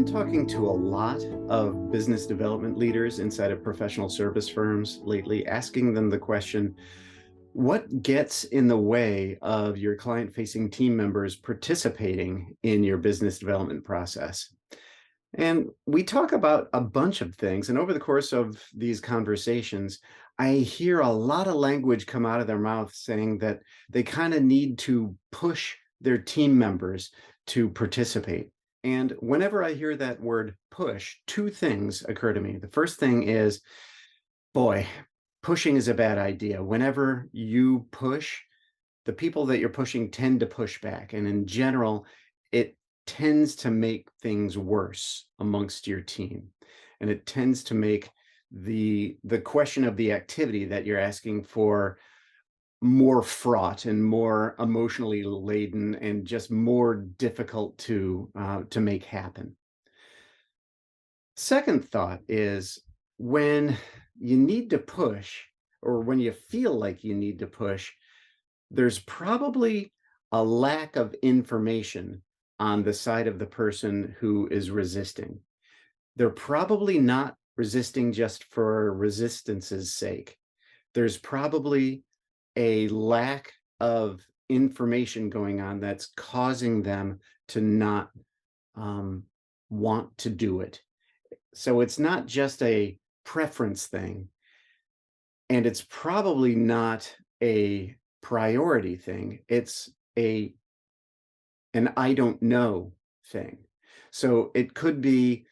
been talking to a lot of business development leaders inside of professional service firms lately, asking them the question, what gets in the way of your client-facing team members participating in your business development process? And we talk about a bunch of things. And over the course of these conversations, I hear a lot of language come out of their mouth saying that they kind of need to push their team members to participate. And whenever I hear that word push, two things occur to me. The first thing is, boy, pushing is a bad idea. Whenever you push, the people that you're pushing tend to push back. And in general, it tends to make things worse amongst your team. And it tends to make the question of the activity that you're asking for more fraught and more emotionally laden and just more difficult to make happen. Second thought is when you need to push or when you feel like you need to push, there's probably a lack of information on the side of the person who is resisting. They're probably not resisting just for resistance's sake. There's probably a lack of information going on that's causing them to not want to do it. So it's not just a preference thing, and it's probably not a priority thing. It's an I don't know thing. So it could be,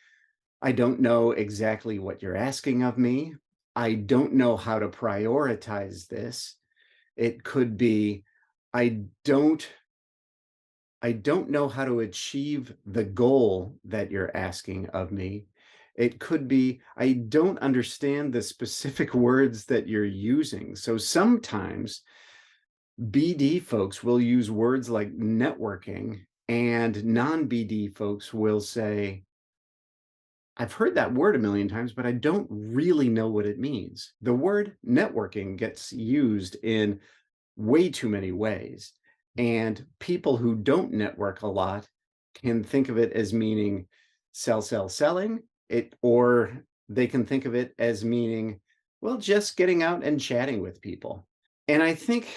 I don't know exactly what you're asking of me. I don't know how to prioritize this. It could be, I don't I don't know how to achieve the goal that you're asking of me. It could be, I don't understand the specific words that you're using. So sometimes BD folks will use words like networking, and non-BD folks will say, I've heard that word a million times, but I don't really know what it means. The word networking gets used in way too many ways. And people who don't network a lot can think of it as meaning selling it, or they can think of it as meaning, well, just getting out and chatting with people. And I think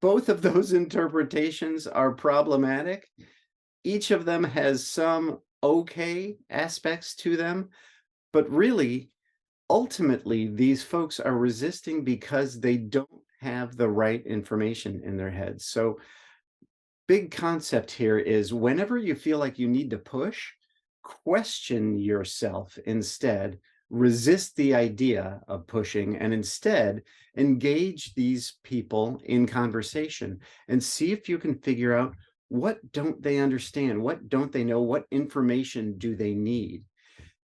both of those interpretations are problematic. Each of them has some okay aspects to them, but really, ultimately, these folks are resisting because they don't have the right information in their heads. So, big concept here is whenever you feel like you need to push, question yourself instead. Resist the idea of pushing and instead engage these people in conversation and see if you can figure out what don't they understand? What don't they know? What information do they need?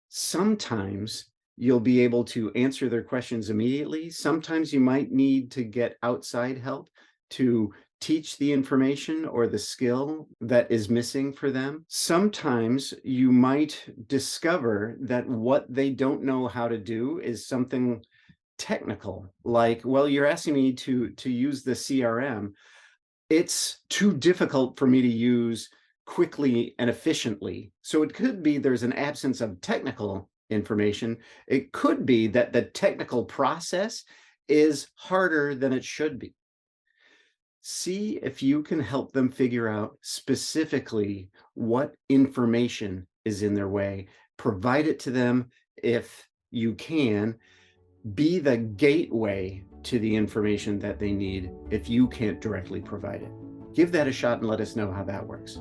Sometimes you'll be able to answer their questions immediately. Sometimes you might need to get outside help to teach the information or the skill that is missing for them. Sometimes you might discover that what they don't know how to do is something technical, like, well, you're asking me to use the CRM. It's too difficult for me to use quickly and efficiently. So it could be there's an absence of technical information. It could be that the technical process is harder than it should be. See if you can help them figure out specifically what information is in their way. Provide it to them if you can. Be the gateway to the information that they need if you can't directly provide it. Give that a shot and let us know how that works.